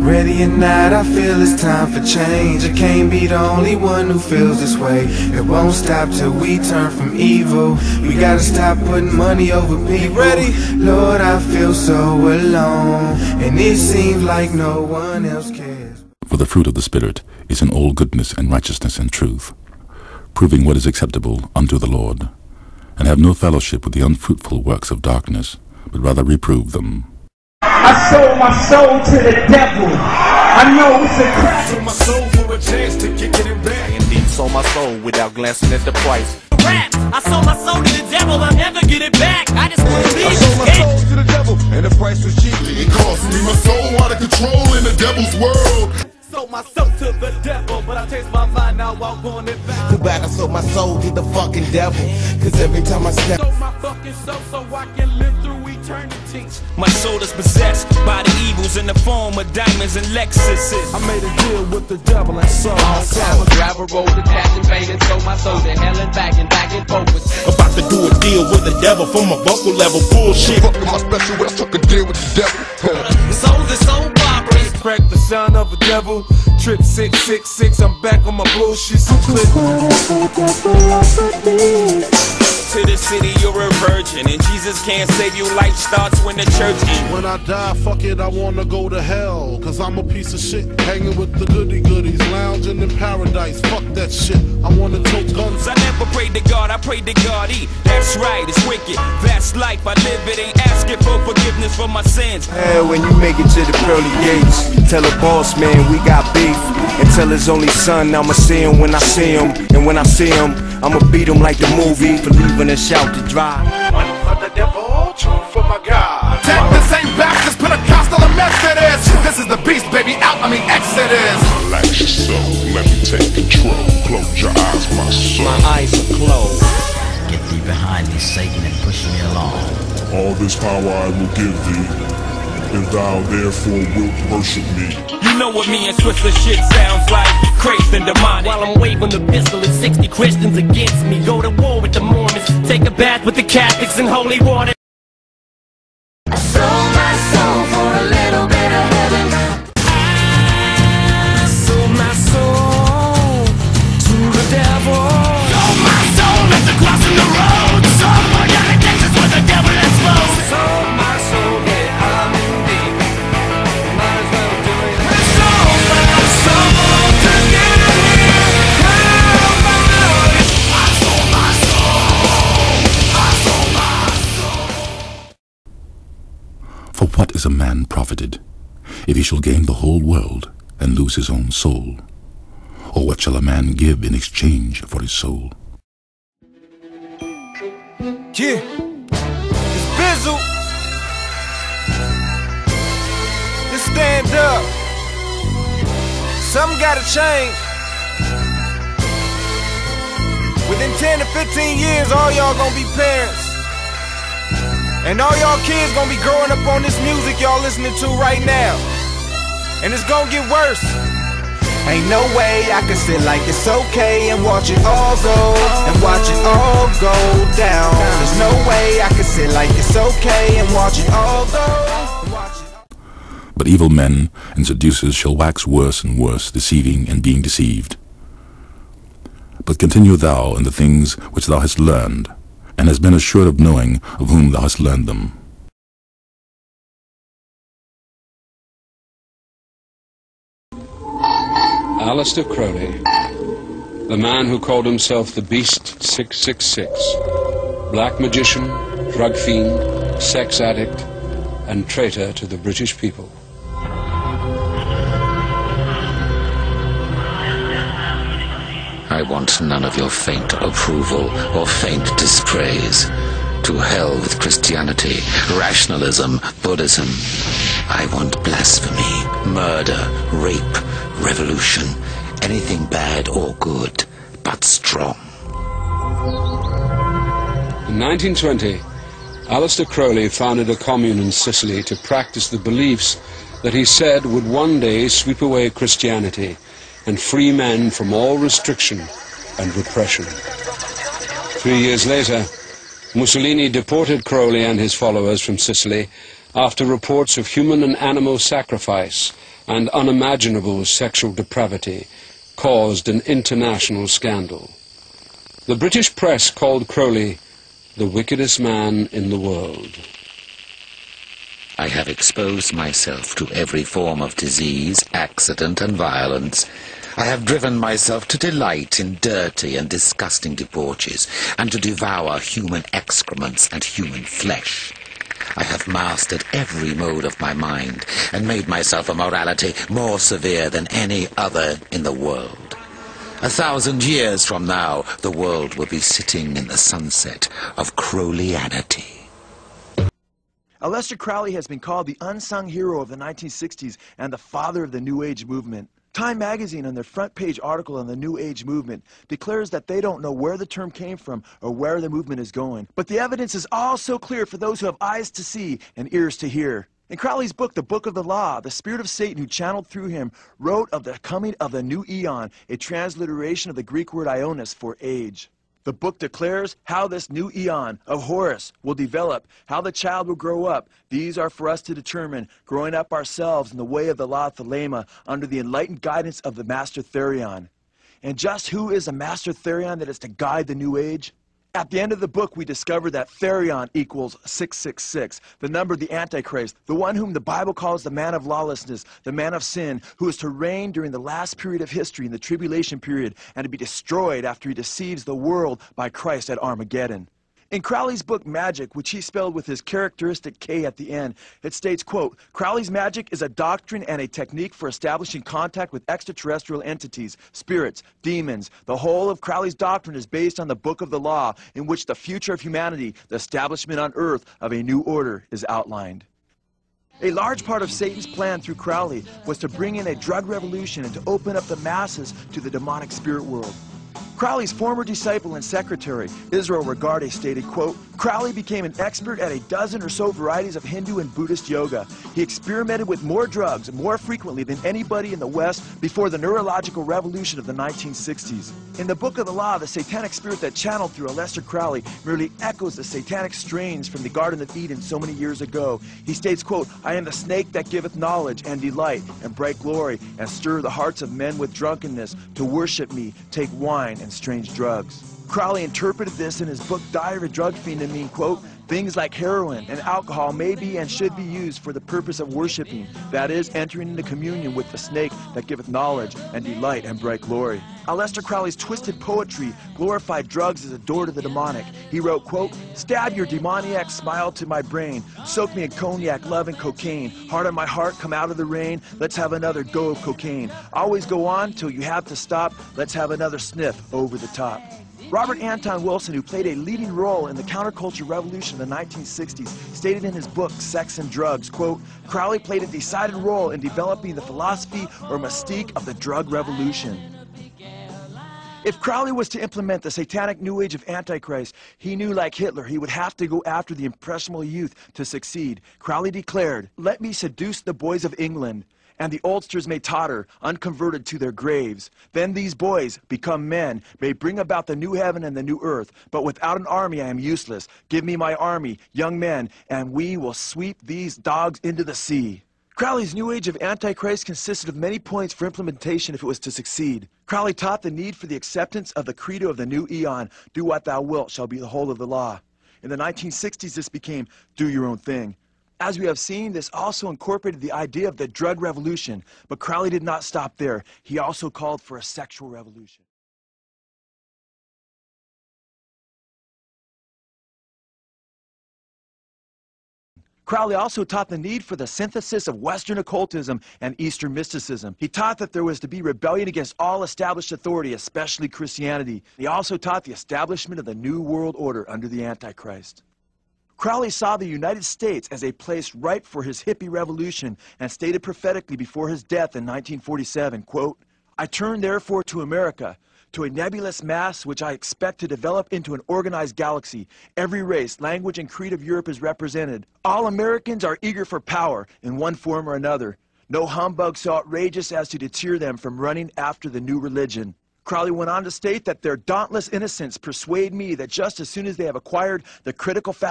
Ready or not, I feel it's time for change. I can't be the only one who feels this way. It won't stop till we turn from evil. We gotta stop putting money over people. Ready? Lord, I feel so alone, and it seems like no one else cares. For the fruit of the Spirit is in all goodness and righteousness and truth, proving what is acceptable unto the Lord, and have no fellowship with the unfruitful works of darkness, but rather reprove them. I sold my soul to the devil. I know it's a crap. Sold my soul for a chance to get it back. Indeed, sold my soul without glancing at the price. Rap, I sold my soul to the devil. I'll never get it back. I just want to leave. I sold my soul to the devil, and the price was cheap. It cost me my soul out of control in the devil's world. Sold my soul to the devil, but I changed my mind, now I want it back. Too bad I sold my soul to the fucking devil, cause every time I step, Sold my fucking soul so I can live through eternity. My soul is possessed by the evils in the form of diamonds and Lexuses. I made a deal with the devil and sold my soul. I grab a roll to cash and pay and sold my soul to hell and back and forth. About to do a deal with the devil from a vocal level bullshit. Fucking my special, I took a deal with the devil. Souls are so barbarous. Crack the son of a devil. Trip 666, I'm back on my bullshit. To the city, you're a virgin, and Jesus can't save you. Life starts when the church ends. When I die, fuck it, I wanna go to hell. Cause I'm a piece of shit, hanging with the goody-goodies, lounging in paradise. Fuck that shit, I wanna tote guns. I never prayed to God, I prayed to God. That's right, it's wicked. That's life, I live it. Ain't asking for forgiveness for my sins. when you make it to the pearly gates, tell the boss man we got beef, and tell his only son I'ma see him when I see him, and when I see him I'ma beat him like the movie for leaving a shout to drive. One for the devil, two for my God. Take the same Baptist, Pentecostal, and Methodist. This is the beast, baby, out, Exodus. Relax yourself, let me take control. Close your eyes, my soul. My eyes are closed. Get thee behind me, Satan, and push me along. All this power I will give thee, if thou therefore wilt worship me. You know what me and Twister shit sounds like, crazed and demonic. While I'm waving the pistol at 60 Christians against me. Go to war with the Mormons, take a bath with the Catholics in holy water. I sold my soul for a little bit of heaven. I sold my soul to the devil. Sold my soul at the crossing the road. Sold my Texas with the devil exposed. Sold my soul, yeah, I'm in deep. Might as well do it. I sold my soul to get here. I sold my soul. I sold my soul. For what is a man profited, if he shall gain the whole world and lose his own soul? Or what shall a man give in exchange for his soul? Yeah, it's Bizzle. Just stand up. Something gotta change. Within 10 to 15 years, all y'all gonna be parents. And all y'all kids gonna be growing up on this music y'all listening to right now. And it's gonna get worse. Ain't no way I can sit like it's okay and watch it all go, and watch it all go down. There's no way I can sit like it's okay and watch it all go. But evil men and seducers shall wax worse and worse, deceiving and being deceived. But continue thou in the things which thou hast learned, and hast been assured of knowing of whom thou hast learned them. Aleister Crowley, the man who called himself the Beast 666, black magician, drug fiend, sex addict, and traitor to the British people. I want none of your faint approval or faint dispraise. To hell with Christianity, rationalism, Buddhism. I want blasphemy, murder, rape, revolution, anything bad or good, but strong. In 1920, Aleister Crowley founded a commune in Sicily to practice the beliefs that he said would one day sweep away Christianity and free men from all restriction and repression. 3 years later, Mussolini deported Crowley and his followers from Sicily after reports of human and animal sacrifice and unimaginable sexual depravity caused an international scandal. The British press called Crowley the wickedest man in the world. I have exposed myself to every form of disease, accident, and violence. I have driven myself to delight in dirty and disgusting debauches, and to devour human excrements and human flesh. I have mastered every mode of my mind, and made myself a morality more severe than any other in the world. 1,000 years from now, the world will be sitting in the sunset of Crowleyanity. Aleister Crowley has been called the unsung hero of the 1960s and the father of the New Age movement. Time magazine, on their front page article on the New Age movement, declares that they don't know where the term came from or where the movement is going. But the evidence is all so clear for those who have eyes to see and ears to hear. In Crowley's book, The Book of the Law, the spirit of Satan who channeled through him wrote of the coming of the new eon, a transliteration of the Greek word ionis for age. The book declares how this new eon of Horus will develop, how the child will grow up. These are for us to determine, growing up ourselves in the way of the law of Thelema under the enlightened guidance of the Master Therion. And just who is the Master Therion that is to guide the new age? At the end of the book, we discover that Therion equals 666, the number of the Antichrist, the one whom the Bible calls the man of lawlessness, the man of sin, who is to reign during the last period of history, in the tribulation period, and to be destroyed after he deceives the world by Christ at Armageddon. In Crowley's book, Magic, which he spelled with his characteristic K at the end, it states, quote, Crowley's magic is a doctrine and a technique for establishing contact with extraterrestrial entities, spirits, demons. The whole of Crowley's doctrine is based on the Book of the Law, in which the future of humanity, the establishment on earth of a new order, is outlined. A large part of Satan's plan through Crowley was to bring in a drug revolution and to open up the masses to the demonic spirit world. Crowley's former disciple and secretary, Israel Regardie, stated, quote, Crowley became an expert at a dozen or so varieties of Hindu and Buddhist yoga. He experimented with more drugs more frequently than anybody in the West before the neurological revolution of the 1960s. In the Book of the Law, the satanic spirit that channeled through Aleister Crowley merely echoes the satanic strains from the Garden of Eden so many years ago. He states, quote, I am the snake that giveth knowledge and delight and bright glory, and stir the hearts of men with drunkenness to worship me, take wine and strange drugs. Crowley interpreted this in his book Diary of a Drug Fiend to mean, quote, things like heroin and alcohol may be and should be used for the purpose of worshiping, that is, entering into communion with the snake that giveth knowledge and delight and bright glory. Aleister Crowley's twisted poetry glorified drugs as a door to the demonic. He wrote, quote, stab your demoniac smile to my brain, soak me in cognac, love, and cocaine, heart of my heart, come out of the rain, let's have another go of cocaine, always go on till you have to stop, let's have another sniff over the top. Robert Anton Wilson, who played a leading role in the counterculture revolution of the 1960s, stated in his book, Sex and Drugs, quote, Crowley played a decided role in developing the philosophy or mystique of the drug revolution. If Crowley was to implement the satanic new age of Antichrist, he knew, like Hitler, he would have to go after the impressionable youth to succeed. Crowley declared, let me seduce the boys of England, and the oldsters may totter, unconverted to their graves. Then these boys, become men, may bring about the new heaven and the new earth. But without an army I am useless. Give me my army, young men, and we will sweep these dogs into the sea. Crowley's new age of Antichrist consisted of many points for implementation if it was to succeed. Crowley taught the need for the acceptance of the credo of the new eon, do what thou wilt shall be the whole of the law. In the 1960s, this became do your own thing. As we have seen, this also incorporated the idea of the drug revolution, but Crowley did not stop there. He also called for a sexual revolution. Crowley also taught the need for the synthesis of Western occultism and Eastern mysticism. He taught that there was to be rebellion against all established authority, especially Christianity. He also taught the establishment of the New World Order under the Antichrist. Crowley saw the United States as a place ripe for his hippie revolution and stated prophetically before his death in 1947, quote, I turn therefore to America, to a nebulous mass which I expect to develop into an organized galaxy. Every race, language, and creed of Europe is represented. All Americans are eager for power in one form or another. No humbug so outrageous as to deter them from running after the new religion. Crowley went on to state that their dauntless innocence persuade me that just as soon as they have acquired the critical faculty